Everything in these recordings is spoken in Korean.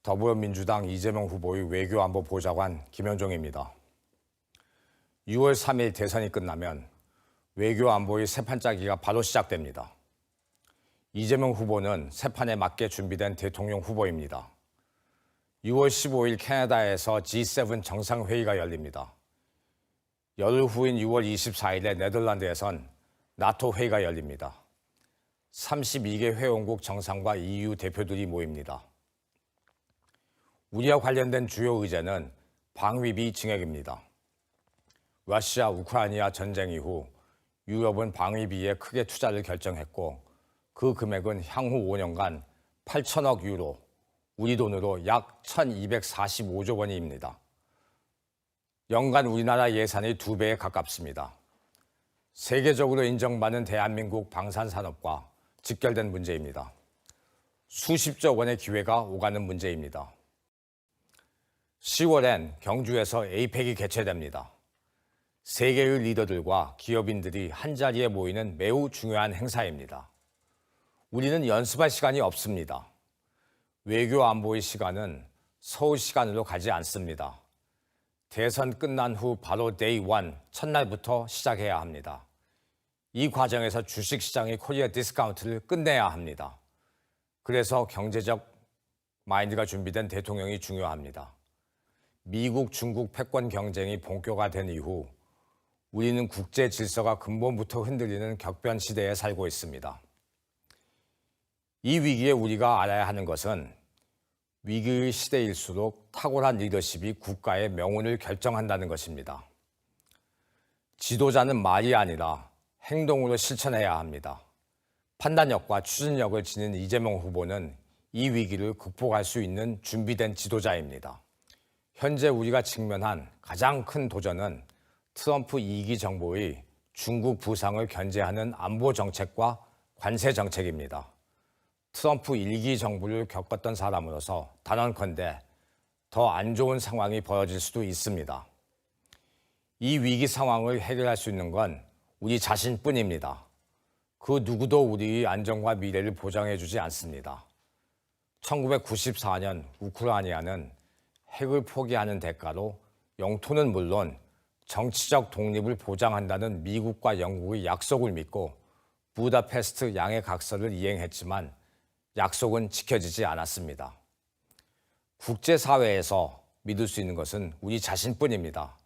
더불어민주당 이재명 후보의 외교안보 보좌관 김현종입니다. 6월 3일 대선이 끝나면 외교안보의 세판짜기가 바로 시작됩니다. 이재명 후보는 세판에 맞게 준비된 대통령 후보입니다. 6월 15일 캐나다에서 G7 정상회의가 열립니다. 열흘 후인 6월 24일에 네덜란드에선 나토 회의가 열립니다. 32개 회원국 정상과 EU 대표들이 모입니다. 우리와 관련된 주요 의제는 방위비 증액입니다. 러시아 우크라이나 전쟁 이후 유럽은 방위비에 크게 투자를 결정했고 그 금액은 향후 5년간 8천억 유로, 우리 돈으로 약 1,245조 원입니다. 연간 우리나라 예산의 2배에 가깝습니다. 세계적으로 인정받는 대한민국 방산산업과 직결된 문제입니다. 수십조 원의 기회가 오가는 문제입니다. 10월엔 경주에서 에이펙이 개최됩니다. 세계의 리더들과 기업인들이 한자리에 모이는 매우 중요한 행사입니다. 우리는 연습할 시간이 없습니다. 외교 안보의 시간은 서울 시간으로 가지 않습니다. 대선 끝난 후 바로 데이 1, 첫날부터 시작해야 합니다. 이 과정에서 주식시장의 코리아 디스카운트를 끝내야 합니다. 그래서 경제적 마인드가 준비된 대통령이 중요합니다. 미국, 중국 패권 경쟁이 본격화된 이후 우리는 국제 질서가 근본부터 흔들리는 격변 시대에 살고 있습니다. 이 위기에 우리가 알아야 하는 것은 위기의 시대일수록 탁월한 리더십이 국가의 명운을 결정한다는 것입니다. 지도자는 말이 아니라 행동으로 실천해야 합니다. 판단력과 추진력을 지닌 이재명 후보는 이 위기를 극복할 수 있는 준비된 지도자입니다. 현재 우리가 직면한 가장 큰 도전은 트럼프 2기 정부의 중국 부상을 견제하는 안보 정책과 관세 정책입니다. 트럼프 1기 정부를 겪었던 사람으로서 단언컨대 더 안 좋은 상황이 벌어질 수도 있습니다. 이 위기 상황을 해결할 수 있는 건 우리 자신뿐입니다. 그 누구도 우리의 안전과 미래를 보장해주지 않습니다. 1994년 우크라이나는 핵을 포기하는 대가로 영토는 물론 정치적 독립을 보장한다는 미국과 영국의 약속을 믿고 부다페스트 양해각서를 이행했지만 약속은 지켜지지 않았습니다. 국제사회에서 믿을 수 있는 것은 우리 자신뿐입니다.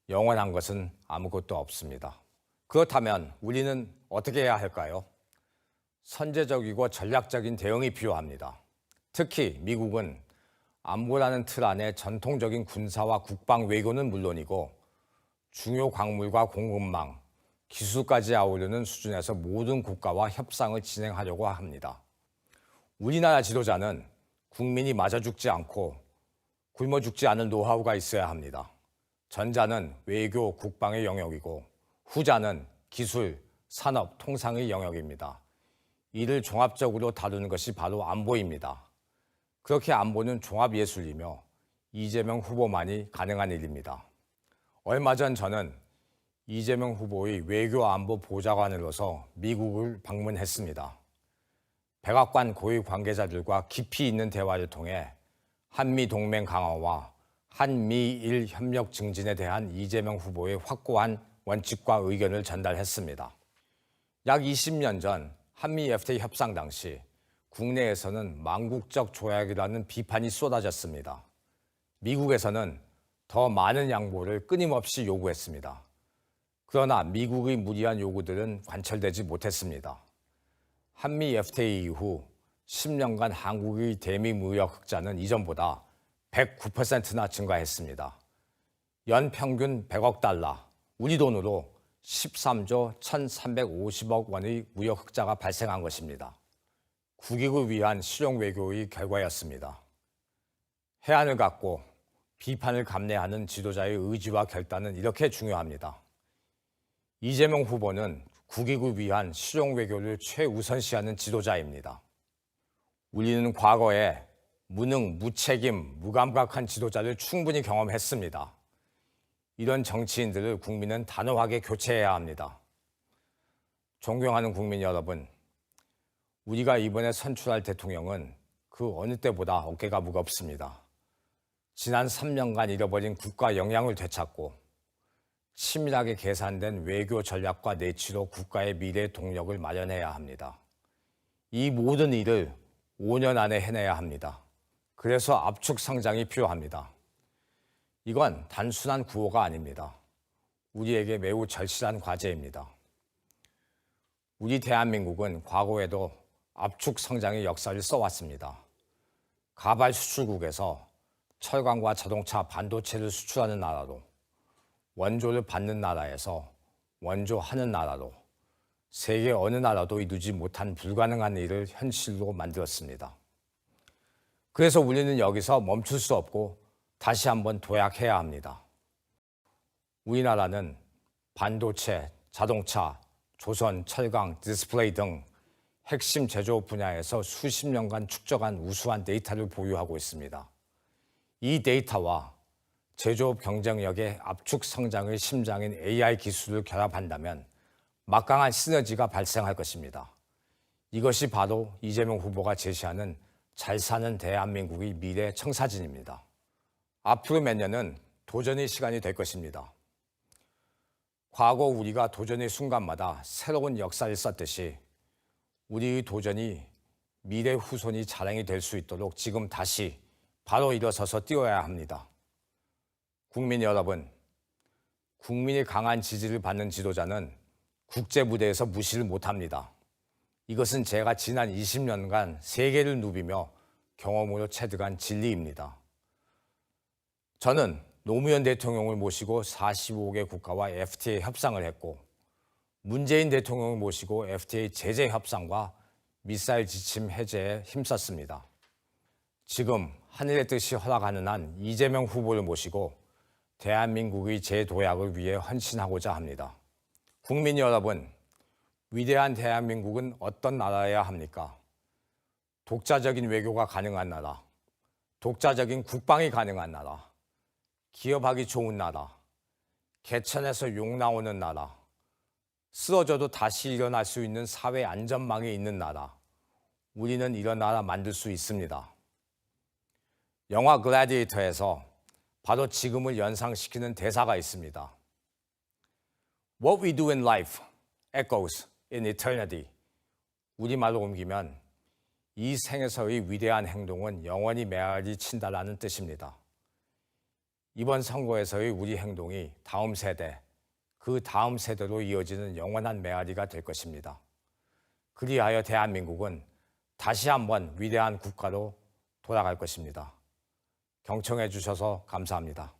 영원한 것은 아무것도 없습니다. 그렇다면 우리는 어떻게 해야 할까요? 선제적이고 전략적인 대응이 필요합니다. 특히 미국은 안보라는 틀 안에 전통적인 군사와 국방 외교는 물론이고 중요 광물과 공급망, 기술까지 아우르는 수준에서 모든 국가와 협상을 진행하려고 합니다. 우리나라 지도자는 국민이 맞아 죽지 않고 굶어 죽지 않을 노하우가 있어야 합니다. 전자는 외교, 국방의 영역이고 후자는 기술, 산업, 통상의 영역입니다. 이를 종합적으로 다루는 것이 바로 안보입니다. 그렇게 안보는 종합예술이며 이재명 후보만이 가능한 일입니다. 얼마 전 저는 이재명 후보의 외교안보 보좌관으로서 미국을 방문했습니다. 백악관 고위 관계자들과 깊이 있는 대화를 통해 한미동맹 강화와 한미일 협력 증진에 대한 이재명 후보의 확고한 원칙과 의견을 전달했습니다. 약 20년 전 한미 FTA 협상 당시 국내에서는 망국적 조약이라는 비판이 쏟아졌습니다. 미국에서는 더 많은 양보를 끊임없이 요구했습니다. 그러나 미국의 무리한 요구들은 관철되지 못했습니다. 한미 FTA 이후 10년간 한국의 대미 무역 흑자는 이전보다 109%나 증가했습니다. 연 평균 100억 달러, 우리 돈으로 13조 1,350억 원의 무역 흑자가 발생한 것입니다. 국익을 위한 실용 외교의 결과였습니다. 해안을 갖고 비판을 감내하는 지도자의 의지와 결단은 이렇게 중요합니다. 이재명 후보는 국익을 위한 실용 외교를 최우선시하는 지도자입니다. 우리는 과거에 무능, 무책임, 무감각한 지도자를 충분히 경험했습니다. 이런 정치인들을 국민은 단호하게 교체해야 합니다. 존경하는 국민 여러분, 우리가 이번에 선출할 대통령은 그 어느 때보다 어깨가 무겁습니다. 지난 3년간 잃어버린 국가 역량을 되찾고 치밀하게 계산된 외교 전략과 내치로 국가의 미래 동력을 마련해야 합니다. 이 모든 일을 5년 안에 해내야 합니다. 그래서 압축 성장이 필요합니다. 이건 단순한 구호가 아닙니다. 우리에게 매우 절실한 과제입니다. 우리 대한민국은 과거에도 압축 성장의 역사를 써왔습니다. 가발 수출국에서 철강과 자동차, 반도체를 수출하는 나라로, 원조를 받는 나라에서 원조하는 나라로, 세계 어느 나라도 이루지 못한 불가능한 일을 현실로 만들었습니다. 그래서 우리는 여기서 멈출 수 없고 다시 한번 도약해야 합니다. 우리나라는 반도체, 자동차, 조선, 철강, 디스플레이 등 핵심 제조업 분야에서 수십 년간 축적한 우수한 데이터를 보유하고 있습니다. 이 데이터와 제조업 경쟁력의 압축 성장의 심장인 AI 기술을 결합한다면 막강한 시너지가 발생할 것입니다. 이것이 바로 이재명 후보가 제시하는 잘 사는 대한민국의 미래 청사진입니다. 앞으로 몇 년은 도전의 시간이 될 것입니다. 과거 우리가 도전의 순간마다 새로운 역사를 썼듯이 우리의 도전이 미래 후손이 자랑이 될 수 있도록 지금 다시 바로 일어서서 뛰어야 합니다. 국민 여러분, 국민의 강한 지지를 받는 지도자는 국제 무대에서 무시를 못합니다. 이것은 제가 지난 20년간 세계를 누비며 경험으로 체득한 진리입니다. 저는 노무현 대통령을 모시고 45개 국가와 FTA 협상을 했고 문재인 대통령을 모시고 FTA 제재 협상과 미사일 지침 해제에 힘썼습니다. 지금 하늘의 뜻이 허락하는 한 이재명 후보를 모시고 대한민국의 재도약을 위해 헌신하고자 합니다. 국민 여러분, 위대한 대한민국은 어떤 나라여야 합니까? 독자적인 외교가 가능한 나라, 독자적인 국방이 가능한 나라, 기업하기 좋은 나라, 개천에서 욕 나오는 나라, 쓰러져도 다시 일어날 수 있는 사회 안전망이 있는 나라, 우리는 이런 나라 만들 수 있습니다. 영화 글래디에이터에서 바로 지금을 연상시키는 대사가 있습니다. What we do in life echoes in eternity. 우리말로 옮기면 이 생에서의 위대한 행동은 영원히 메아리 친다라는 뜻입니다. 이번 선거에서의 우리 행동이 다음 세대, 그 다음 세대로 이어지는 영원한 메아리가 될 것입니다. 그리하여 대한민국은 다시 한번 위대한 국가로 돌아갈 것입니다. 경청해 주셔서 감사합니다.